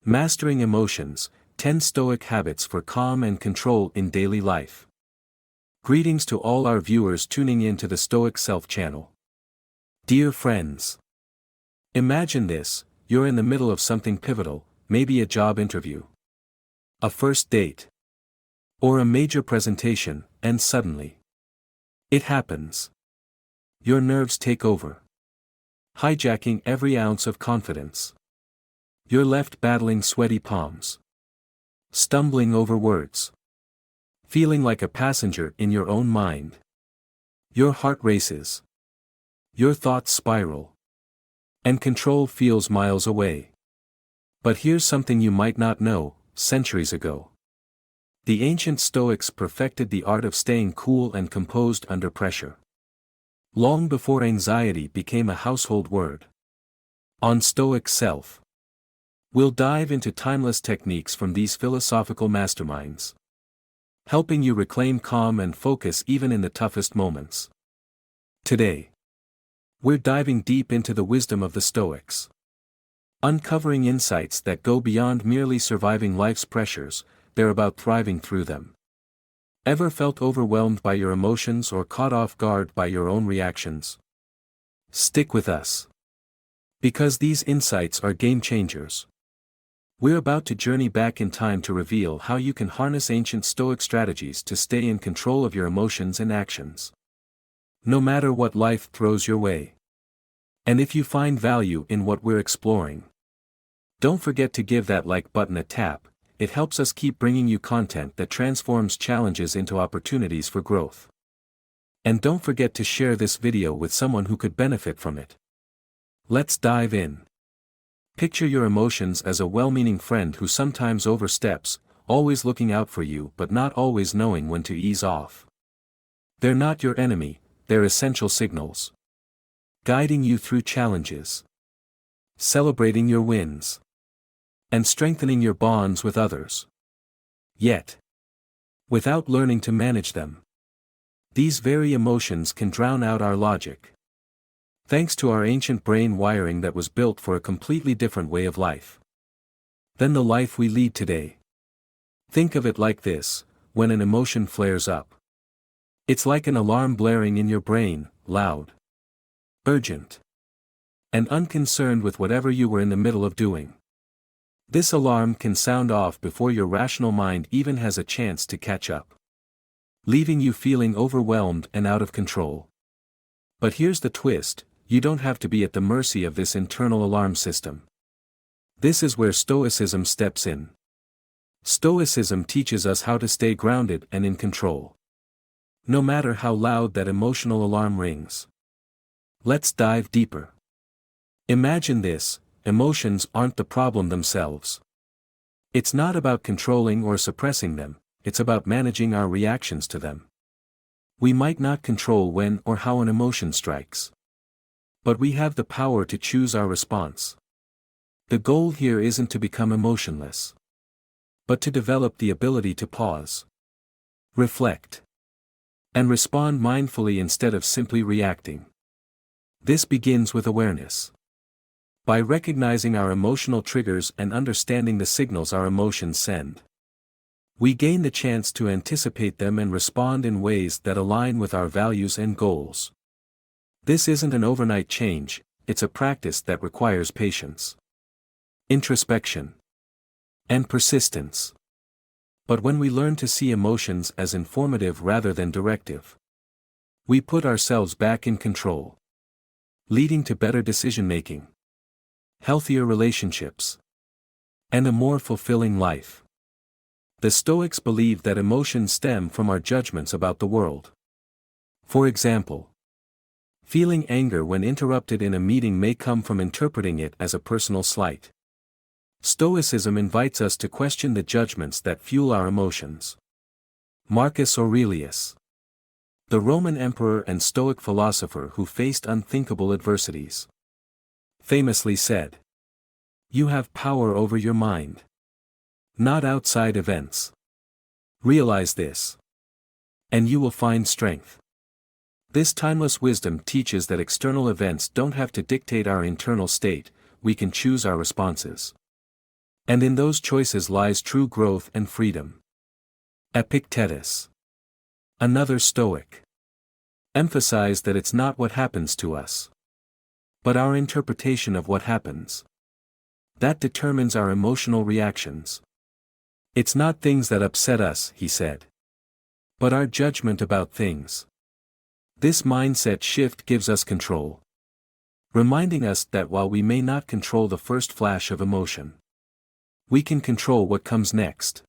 Mastering Emotions, 10 Stoic Habits for Calm and Control in Daily Life. Greetings to all our viewers tuning in to the Stoic Self channel. Dear friends, imagine this: you're in the middle of something pivotal, maybe a job interview, a first date, or a major presentation, and suddenly it happens. Your nerves take over, hijacking every ounce of confidence. You're left battling sweaty palms, stumbling over words, feeling like a passenger in your own mind. Your heart races, your thoughts spiral, and control feels miles away. But here's something you might not know: centuries ago, the ancient Stoics perfected the art of staying cool and composed under pressure. Long before anxiety became a household word. On Stoic Self, we'll dive into timeless techniques from these philosophical masterminds, helping you reclaim calm and focus even in the toughest moments. Today, we're diving deep into the wisdom of the Stoics, uncovering insights that go beyond merely surviving life's pressures. They're about thriving through them. Ever felt overwhelmed by your emotions or caught off guard by your own reactions? Stick with us, because these insights are game changers. We're about to journey back in time to reveal how you can harness ancient Stoic strategies to stay in control of your emotions and actions, no matter what life throws your way. And if you find value in what we're exploring, don't forget to give that like button a tap. It helps us keep bringing you content that transforms challenges into opportunities for growth. And don't forget to share this video with someone who could benefit from it. Let's dive in. Picture your emotions as a well-meaning friend who sometimes oversteps, always looking out for you but not always knowing when to ease off. They're not your enemy, they're essential signals, guiding you through challenges, celebrating your wins, and strengthening your bonds with others. Yet, without learning to manage them, these very emotions can drown out our logic. Thanks to our ancient brain wiring that was built for a completely different way of life than the life we lead today. Think of it like this: when an emotion flares up, it's like an alarm blaring in your brain, loud, urgent, and unconcerned with whatever you were in the middle of doing. This alarm can sound off before your rational mind even has a chance to catch up, leaving you feeling overwhelmed and out of control. But here's the twist: you don't have to be at the mercy of this internal alarm system. This is where Stoicism steps in. Stoicism teaches us how to stay grounded and in control, no matter how loud that emotional alarm rings. Let's dive deeper. Imagine this: emotions aren't the problem themselves. It's not about controlling or suppressing them, it's about managing our reactions to them. We might not control when or how an emotion strikes, but we have the power to choose our response. The goal here isn't to become emotionless, but to develop the ability to pause, reflect, and respond mindfully instead of simply reacting. This begins with awareness. By recognizing our emotional triggers and understanding the signals our emotions send, we gain the chance to anticipate them and respond in ways that align with our values and goals. This isn't an overnight change, it's a practice that requires patience, introspection, and persistence. But when we learn to see emotions as informative rather than directive, we put ourselves back in control, leading to better decision-making, healthier relationships, and a more fulfilling life. The Stoics believe that emotions stem from our judgments about the world. For example, feeling anger when interrupted in a meeting may come from interpreting it as a personal slight. Stoicism invites us to question the judgments that fuel our emotions. Marcus Aurelius, the Roman emperor and Stoic philosopher who faced unthinkable adversities, famously said, "You have power over your mind, not outside events. Realize this, and you will find strength." This timeless wisdom teaches that external events don't have to dictate our internal state, we can choose our responses. And in those choices lies true growth and freedom. Epictetus, another Stoic, emphasized that it's not what happens to us, but our interpretation of what happens, that determines our emotional reactions. It's not things that upset us, he said, but our judgment about things. This mindset shift gives us control, reminding us that while we may not control the first flash of emotion, we can control what comes next.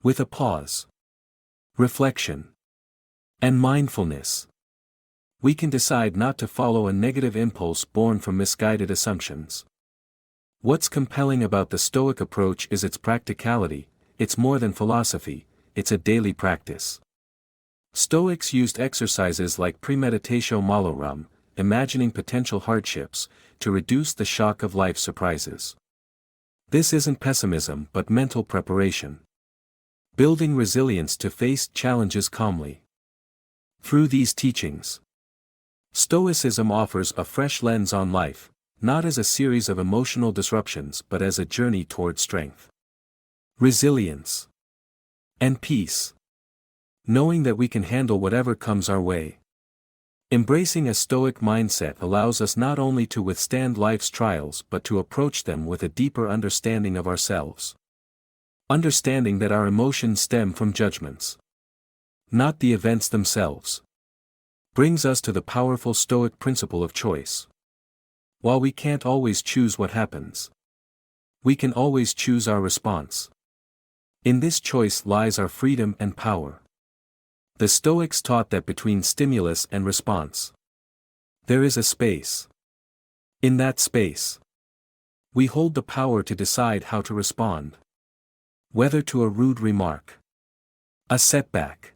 With a pause, reflection, and mindfulness, we can decide not to follow a negative impulse born from misguided assumptions. What's compelling about the Stoic approach is its practicality. It's more than philosophy, it's a daily practice. Stoics used exercises like premeditatio malorum, imagining potential hardships, to reduce the shock of life's surprises. This isn't pessimism but mental preparation, building resilience to face challenges calmly. Through these teachings, Stoicism offers a fresh lens on life, not as a series of emotional disruptions but as a journey toward strength, resilience, and peace. Knowing that we can handle whatever comes our way. Embracing a Stoic mindset allows us not only to withstand life's trials but to approach them with a deeper understanding of ourselves. Understanding that our emotions stem from judgments, not the events themselves, brings us to the powerful Stoic principle of choice. While we can't always choose what happens, we can always choose our response. In this choice lies our freedom and power. The Stoics taught that between stimulus and response, there is a space. In that space, we hold the power to decide how to respond. Whether to a rude remark, a setback,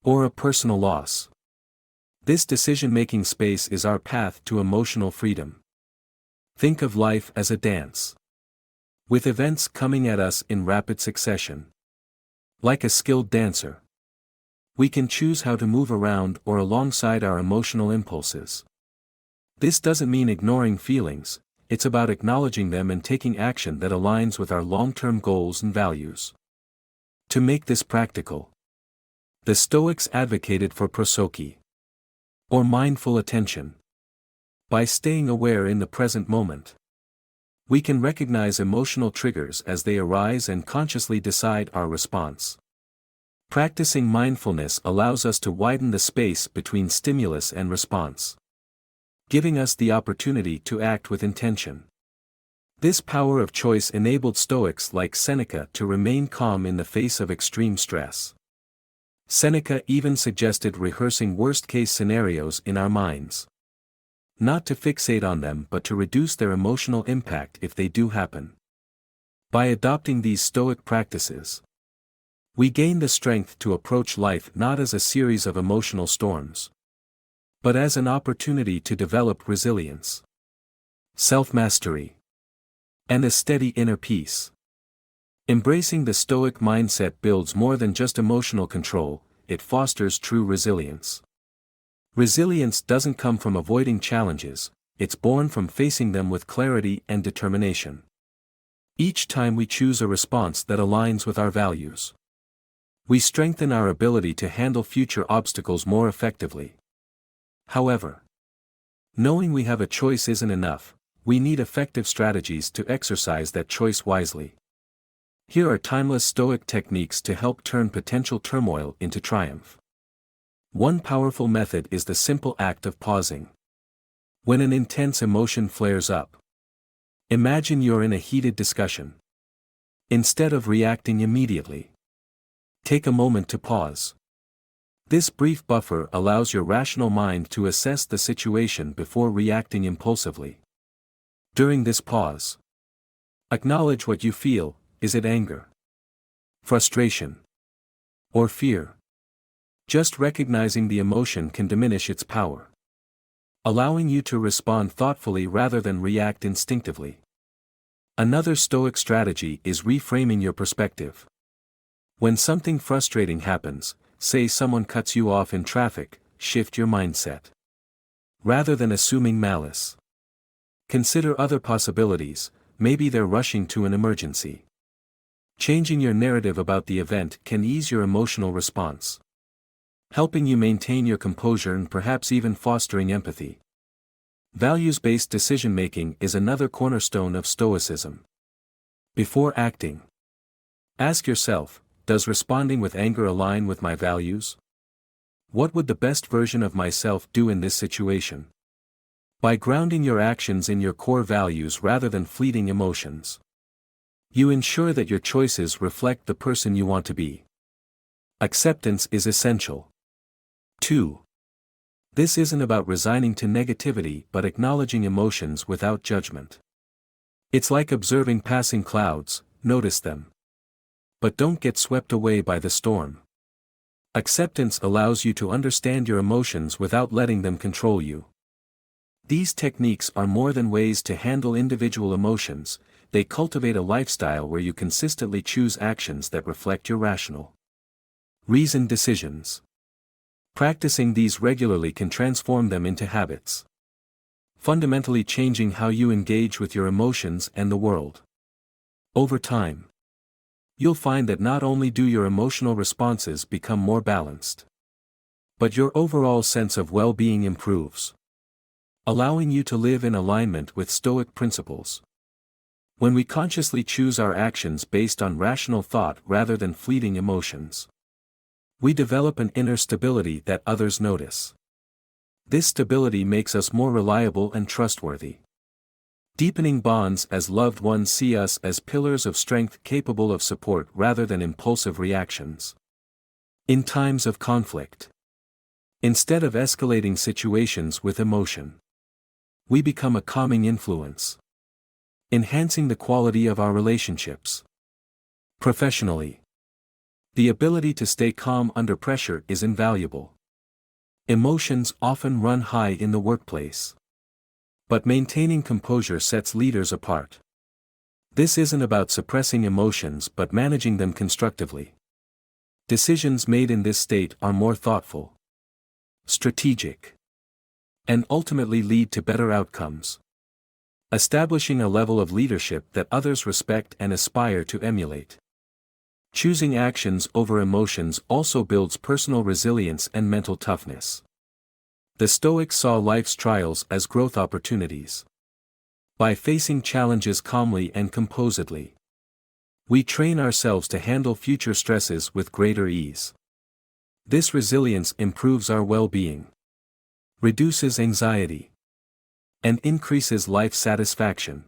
or a personal loss. This decision-making space is our path to emotional freedom. Think of life as a dance, with events coming at us in rapid succession. Like a skilled dancer, we can choose how to move around or alongside our emotional impulses. This doesn't mean ignoring feelings, it's about acknowledging them and taking action that aligns with our long-term goals and values. To make this practical, the Stoics advocated for prosophe, or mindful attention. By staying aware in the present moment, we can recognize emotional triggers as they arise and consciously decide our response. Practicing mindfulness allows us to widen the space between stimulus and response, giving us the opportunity to act with intention. This power of choice enabled Stoics like Seneca to remain calm in the face of extreme stress. Seneca even suggested rehearsing worst-case scenarios in our minds. Not to fixate on them but to reduce their emotional impact if they do happen. By adopting these Stoic practices, we gain the strength to approach life not as a series of emotional storms, but as an opportunity to develop resilience, self-mastery, and a steady inner peace. Embracing the Stoic mindset builds more than just emotional control, it fosters true resilience. Resilience doesn't come from avoiding challenges, it's born from facing them with clarity and determination. Each time we choose a response that aligns with our values, we strengthen our ability to handle future obstacles more effectively. However, knowing we have a choice isn't enough, we need effective strategies to exercise that choice wisely. Here are timeless Stoic techniques to help turn potential turmoil into triumph. One powerful method is the simple act of pausing. When an intense emotion flares up, imagine you're in a heated discussion. Instead of reacting immediately, take a moment to pause. This brief buffer allows your rational mind to assess the situation before reacting impulsively. During this pause, acknowledge what you feel. Is it anger, frustration, or fear? Just recognizing the emotion can diminish its power, allowing you to respond thoughtfully rather than react instinctively. Another Stoic strategy is reframing your perspective. When something frustrating happens, say someone cuts you off in traffic, shift your mindset. Rather than assuming malice, consider other possibilities. maybe they're rushing to an emergency. Changing your narrative about the event can ease your emotional response, helping you maintain your composure and perhaps even fostering empathy. Values-based decision-making is another cornerstone of Stoicism. Before acting, ask yourself, does responding with anger align with my values? What would the best version of myself do in this situation? By grounding your actions in your core values rather than fleeting emotions, you ensure that your choices reflect the person you want to be. Acceptance is essential. 2. This isn't about resigning to negativity but acknowledging emotions without judgment. It's like observing passing clouds, notice them, but don't get swept away by the storm. Acceptance allows you to understand your emotions without letting them control you. These techniques are more than ways to handle individual emotions, they cultivate a lifestyle where you consistently choose actions that reflect your rational, reasoned decisions. Practicing these regularly can transform them into habits, fundamentally changing how you engage with your emotions and the world. Over time, you'll find that not only do your emotional responses become more balanced, but your overall sense of well-being improves, allowing you to live in alignment with Stoic principles. When we consciously choose our actions based on rational thought rather than fleeting emotions, we develop an inner stability that others notice. This stability makes us more reliable and trustworthy, deepening bonds as loved ones see us as pillars of strength capable of support rather than impulsive reactions. In times of conflict, instead of escalating situations with emotion, we become a calming influence, enhancing the quality of our relationships. Professionally, the ability to stay calm under pressure is invaluable. Emotions often run high in the workplace, but maintaining composure sets leaders apart. This isn't about suppressing emotions but managing them constructively. Decisions made in this state are more thoughtful, strategic, and ultimately lead to better outcomes, establishing a level of leadership that others respect and aspire to emulate. Choosing actions over emotions also builds personal resilience and mental toughness. The Stoics saw life's trials as growth opportunities. By facing challenges calmly and composedly, we train ourselves to handle future stresses with greater ease. This resilience improves our well-being, reduces anxiety, and increases life satisfaction.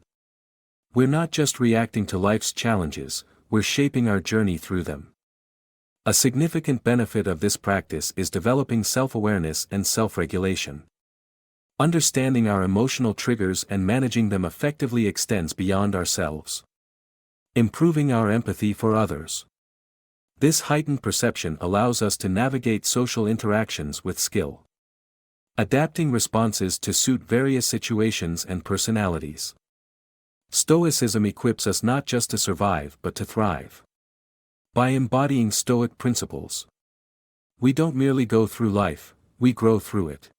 We're not just reacting to life's challenges, we're shaping our journey through them. A significant benefit of this practice is developing self-awareness and self-regulation. Understanding our emotional triggers and managing them effectively extends beyond ourselves, improving our empathy for others. This heightened perception allows us to navigate social interactions with skill, adapting responses to suit various situations and personalities. Stoicism equips us not just to survive but to thrive. By embodying Stoic principles, we don't merely go through life, we grow through it,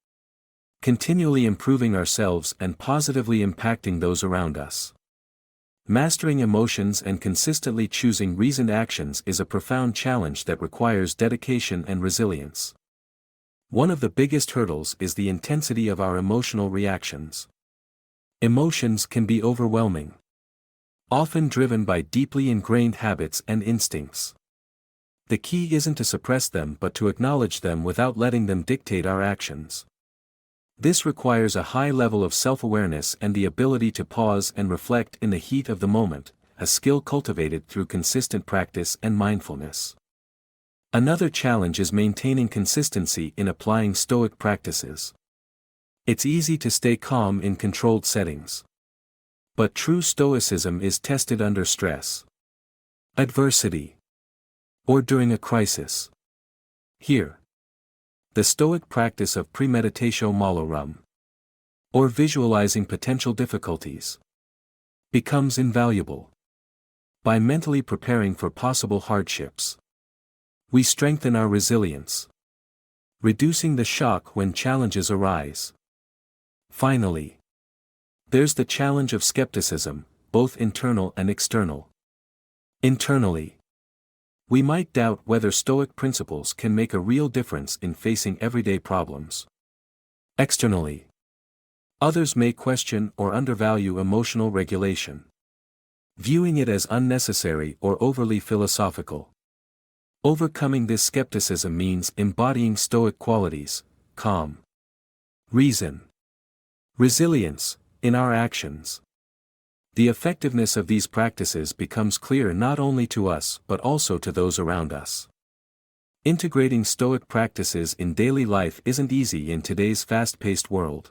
continually improving ourselves and positively impacting those around us. Mastering emotions and consistently choosing reasoned actions is a profound challenge that requires dedication and resilience. One of the biggest hurdles is the intensity of our emotional reactions. Emotions can be overwhelming, often driven by deeply ingrained habits and instincts. The key isn't to suppress them but to acknowledge them without letting them dictate our actions. This requires a high level of self-awareness and the ability to pause and reflect in the heat of the moment, a skill cultivated through consistent practice and mindfulness. Another challenge is maintaining consistency in applying Stoic practices. It's easy to stay calm in controlled settings, but true Stoicism is tested under stress, adversity, or during a crisis. Here, the Stoic practice of premeditatio malorum, or visualizing potential difficulties, becomes invaluable. By mentally preparing for possible hardships, we strengthen our resilience, reducing the shock when challenges arise. Finally, there's the challenge of skepticism, both internal and external. Internally, we might doubt whether Stoic principles can make a real difference in facing everyday problems. Externally, others may question or undervalue emotional regulation, viewing it as unnecessary or overly philosophical. Overcoming this skepticism means embodying Stoic qualities, calm, reason, resilience, in our actions. The effectiveness of these practices becomes clear not only to us but also to those around us. Integrating Stoic practices in daily life isn't easy in today's fast-paced world,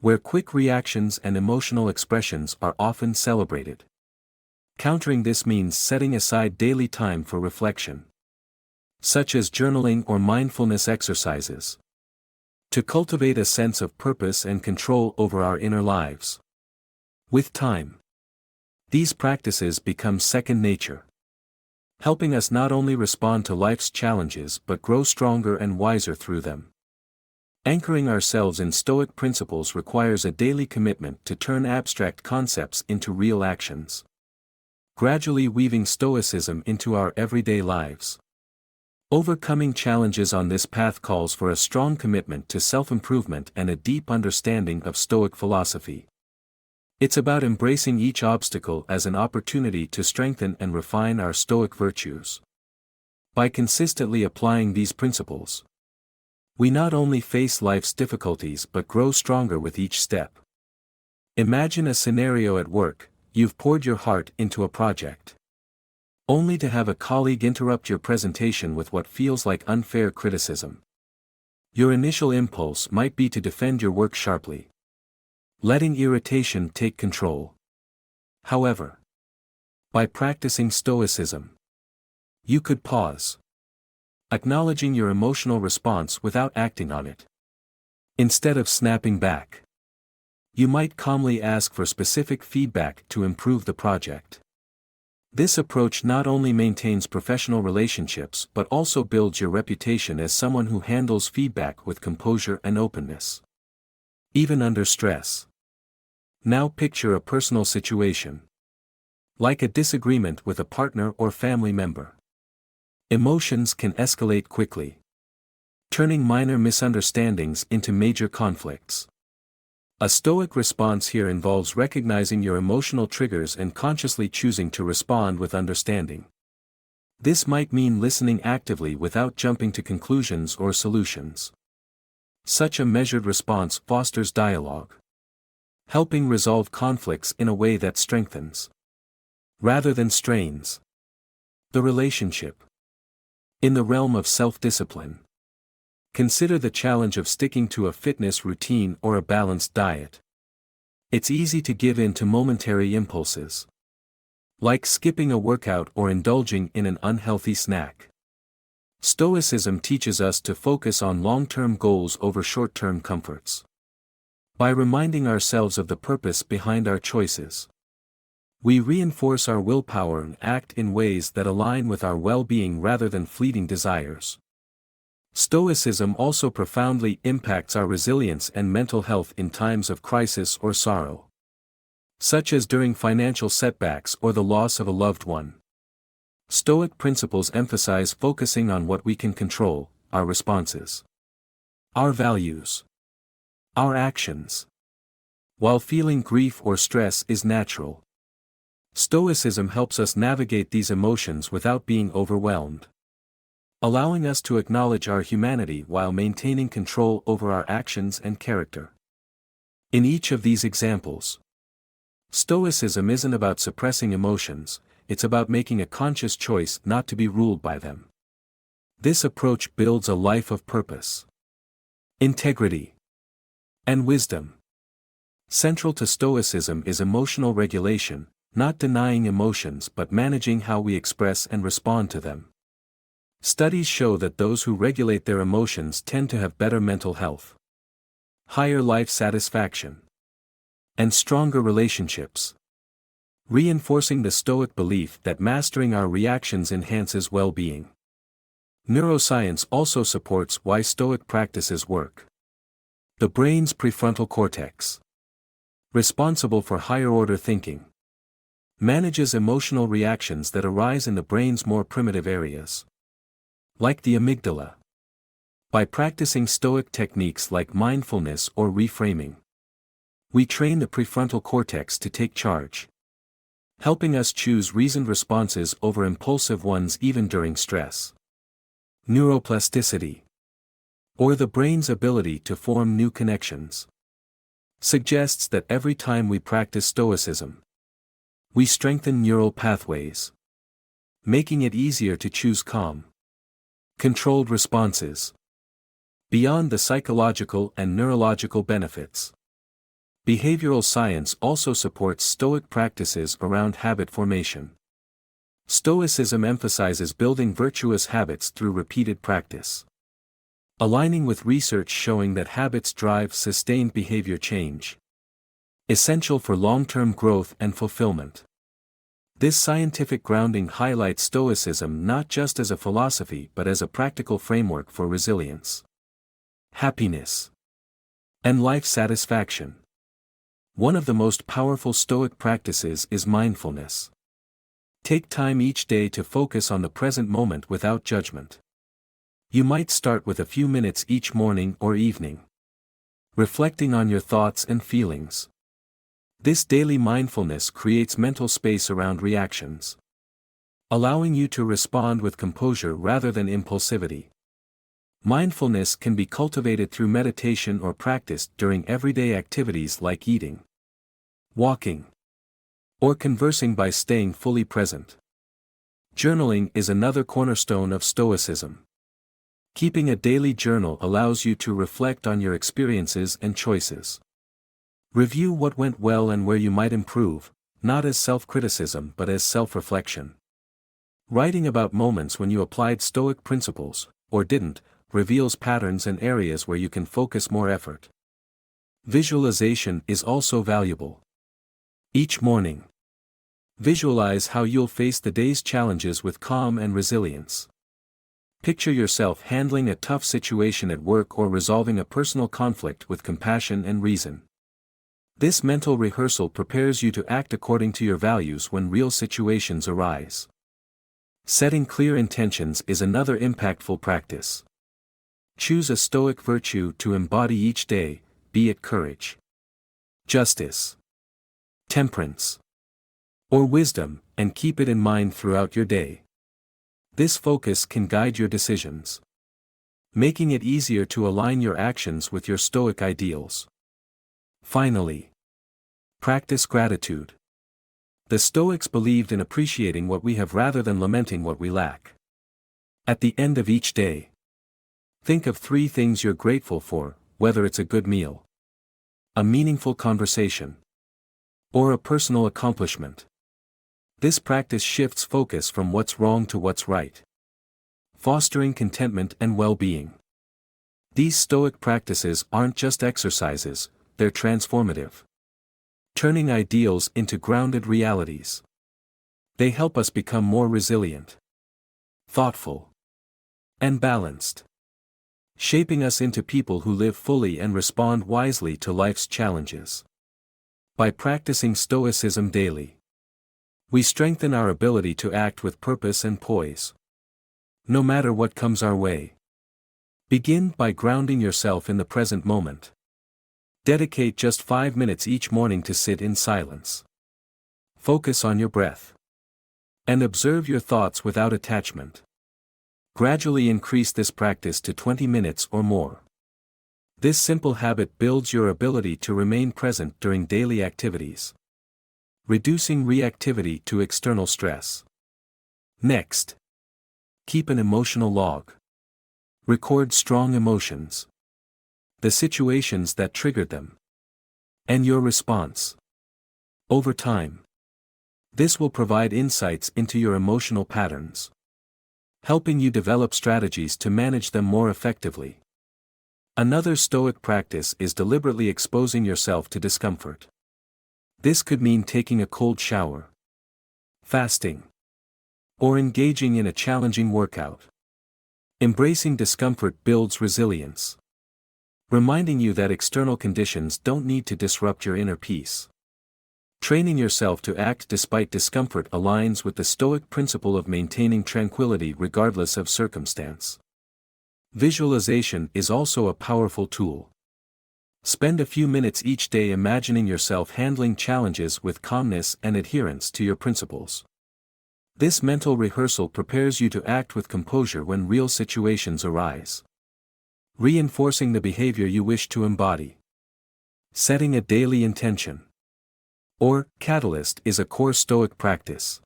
where quick reactions and emotional expressions are often celebrated. Countering this means setting aside daily time for reflection, such as journaling or mindfulness exercises, to cultivate a sense of purpose and control over our inner lives. With time, these practices become second nature, helping us not only respond to life's challenges but grow stronger and wiser through them. Anchoring ourselves in Stoic principles requires a daily commitment to turn abstract concepts into real actions, gradually weaving Stoicism into our everyday lives. Overcoming challenges on this path calls for a strong commitment to self-improvement and a deep understanding of Stoic philosophy. It's about embracing each obstacle as an opportunity to strengthen and refine our Stoic virtues. By consistently applying these principles, we not only face life's difficulties but grow stronger with each step. Imagine a scenario at work: you've poured your heart into a project, only to have a colleague interrupt your presentation with what feels like unfair criticism. Your initial impulse might be to defend your work sharply, letting irritation take control. However, by practicing Stoicism, you could pause, acknowledging your emotional response without acting on it. Instead of snapping back, you might calmly ask for specific feedback to improve the project. This approach not only maintains professional relationships but also builds your reputation as someone who handles feedback with composure and openness, even under stress. Now picture a personal situation, like a disagreement with a partner or family member. Emotions can escalate quickly, turning minor misunderstandings into major conflicts. A Stoic response here involves recognizing your emotional triggers and consciously choosing to respond with understanding. This might mean listening actively without jumping to conclusions or solutions. Such a measured response fosters dialogue, helping resolve conflicts in a way that strengthens, rather than strains, the relationship. In the realm of self-discipline, consider the challenge of sticking to a fitness routine or a balanced diet. It's easy to give in to momentary impulses, like skipping a workout or indulging in an unhealthy snack. Stoicism teaches us to focus on long-term goals over short-term comforts. By reminding ourselves of the purpose behind our choices, we reinforce our willpower and act in ways that align with our well-being rather than fleeting desires. Stoicism also profoundly impacts our resilience and mental health in times of crisis or sorrow, such as during financial setbacks or the loss of a loved one. Stoic principles emphasize focusing on what we can control: our responses, our values, our actions. While feeling grief or stress is natural, Stoicism helps us navigate these emotions without being overwhelmed, allowing us to acknowledge our humanity while maintaining control over our actions and character. In each of these examples, Stoicism isn't about suppressing emotions, it's about making a conscious choice not to be ruled by them. This approach builds a life of purpose, integrity, and wisdom. Central to Stoicism is emotional regulation, not denying emotions but managing how we express and respond to them. Studies show that those who regulate their emotions tend to have better mental health, higher life satisfaction, and stronger relationships, reinforcing the Stoic belief that mastering our reactions enhances well-being. Neuroscience also supports why Stoic practices work. The brain's prefrontal cortex, responsible for higher-order thinking, Manages emotional reactions that arise in the brain's more primitive areas, like the amygdala. By practicing Stoic techniques like mindfulness or reframing, we train the prefrontal cortex to take charge, helping us choose reasoned responses over impulsive ones even during stress. Neuroplasticity, or the brain's ability to form new connections, suggests that every time we practice Stoicism, we strengthen neural pathways, making it easier to choose calm, controlled responses. Beyond the psychological and neurological benefits, behavioral science also supports Stoic practices around habit formation. Stoicism emphasizes building virtuous habits through repeated practice, aligning with research showing that habits drive sustained behavior change, essential for long-term growth and fulfillment. This scientific grounding highlights Stoicism not just as a philosophy but as a practical framework for resilience, happiness, and life satisfaction. One of the most powerful Stoic practices is mindfulness. Take time each day to focus on the present moment without judgment. You might start with a few minutes each morning or evening, reflecting on your thoughts and feelings. This daily mindfulness creates mental space around reactions, allowing you to respond with composure rather than impulsivity. Mindfulness can be cultivated through meditation or practiced during everyday activities like eating, walking, or conversing by staying fully present. Journaling is another cornerstone of Stoicism. Keeping a daily journal allows you to reflect on your experiences and choices. Review what went well and where you might improve, not as self-criticism but as self-reflection. Writing about moments when you applied Stoic principles, or didn't, reveals patterns and areas where you can focus more effort. Visualization is also valuable. Each morning, visualize how you'll face the day's challenges with calm and resilience. Picture yourself handling a tough situation at work or resolving a personal conflict with compassion and reason. This mental rehearsal prepares you to act according to your values when real situations arise. Setting clear intentions is another impactful practice. Choose a Stoic virtue to embody each day, be it courage, justice, temperance, or wisdom, and keep it in mind throughout your day. This focus can guide your decisions, making it easier to align your actions with your Stoic ideals. Finally, practice gratitude. The Stoics believed in appreciating what we have rather than lamenting what we lack. At the end of each day, think of 3 things you're grateful for, whether it's a good meal, a meaningful conversation, or a personal accomplishment. This practice shifts focus from what's wrong to what's right, fostering contentment and well-being. These Stoic practices aren't just exercises, they're transformative, turning ideals into grounded realities. They help us become more resilient, thoughtful, and balanced, shaping us into people who live fully and respond wisely to life's challenges. By practicing Stoicism daily, we strengthen our ability to act with purpose and poise, no matter what comes our way. Begin by grounding yourself in the present moment. Dedicate just 5 minutes each morning to sit in silence. Focus on your breath, and observe your thoughts without attachment. Gradually increase this practice to 20 minutes or more. This simple habit builds your ability to remain present during daily activities, reducing reactivity to external stress. Next, keep an emotional log. Record strong emotions, the situations that triggered them, and your response. Over time, this will provide insights into your emotional patterns, helping you develop strategies to manage them more effectively. Another Stoic practice is deliberately exposing yourself to discomfort. This could mean taking a cold shower, fasting, or engaging in a challenging workout. Embracing discomfort builds resilience, reminding you that external conditions don't need to disrupt your inner peace. Training yourself to act despite discomfort aligns with the Stoic principle of maintaining tranquility regardless of circumstance. Visualization is also a powerful tool. Spend a few minutes each day imagining yourself handling challenges with calmness and adherence to your principles. This mental rehearsal prepares you to act with composure when real situations arise. Reinforcing the behavior you wish to embody. Setting a daily intention, or catalyst, is a core Stoic practice.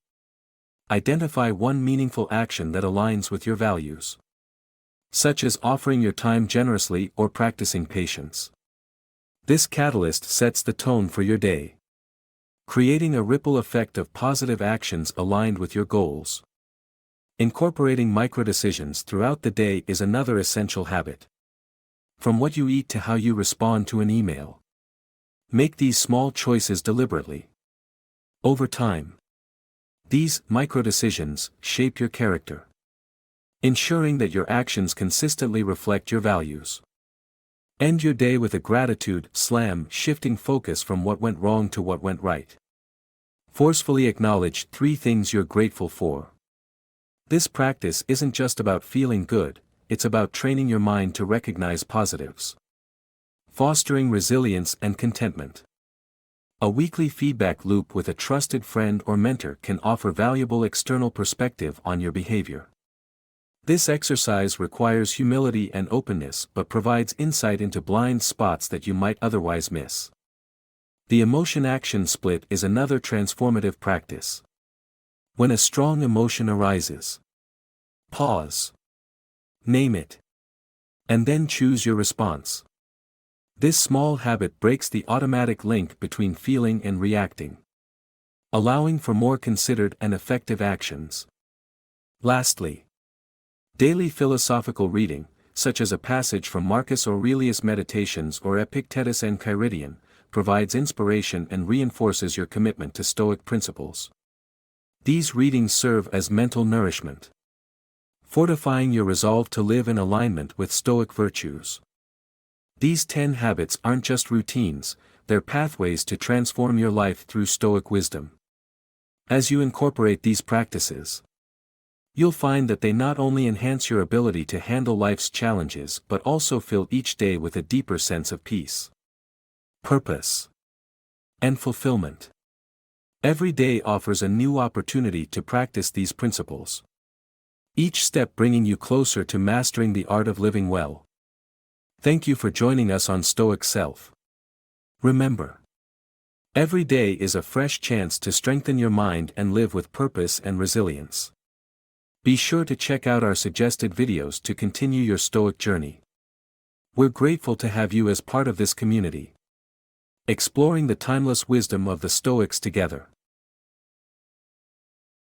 Identify one meaningful action that aligns with your values, such as offering your time generously or practicing patience. This catalyst sets the tone for your day, creating a ripple effect of positive actions aligned with your goals. Incorporating microdecisions throughout the day is another essential habit. From what you eat to how you respond to an email, make these small choices deliberately. Over time, these microdecisions shape your character, ensuring that your actions consistently reflect your values. End your day with a gratitude slam, shifting focus from what went wrong to what went right. Forcefully acknowledge 3 things you're grateful for. This practice isn't just about feeling good, it's about training your mind to recognize positives. Fostering resilience and contentment. A weekly feedback loop with a trusted friend or mentor can offer valuable external perspective on your behavior. This exercise requires humility and openness but provides insight into blind spots that you might otherwise miss. The emotion-action split is another transformative practice. When a strong emotion arises, pause, name it, and then choose your response. This small habit breaks the automatic link between feeling and reacting, allowing for more considered and effective actions. Lastly, daily philosophical reading, such as a passage from Marcus Aurelius' Meditations or Epictetus and Enchiridion, provides inspiration and reinforces your commitment to Stoic principles. These readings serve as mental nourishment, fortifying your resolve to live in alignment with Stoic virtues. These 10 habits aren't just routines, they're pathways to transform your life through Stoic wisdom. As you incorporate these practices, you'll find that they not only enhance your ability to handle life's challenges but also fill each day with a deeper sense of peace, purpose, and fulfillment. Every day offers a new opportunity to practice these principles, each step bringing you closer to mastering the art of living well. Thank you for joining us on Stoic Self. Remember, every day is a fresh chance to strengthen your mind and live with purpose and resilience. Be sure to check out our suggested videos to continue your Stoic journey. We're grateful to have you as part of this community, exploring the timeless wisdom of the Stoics together.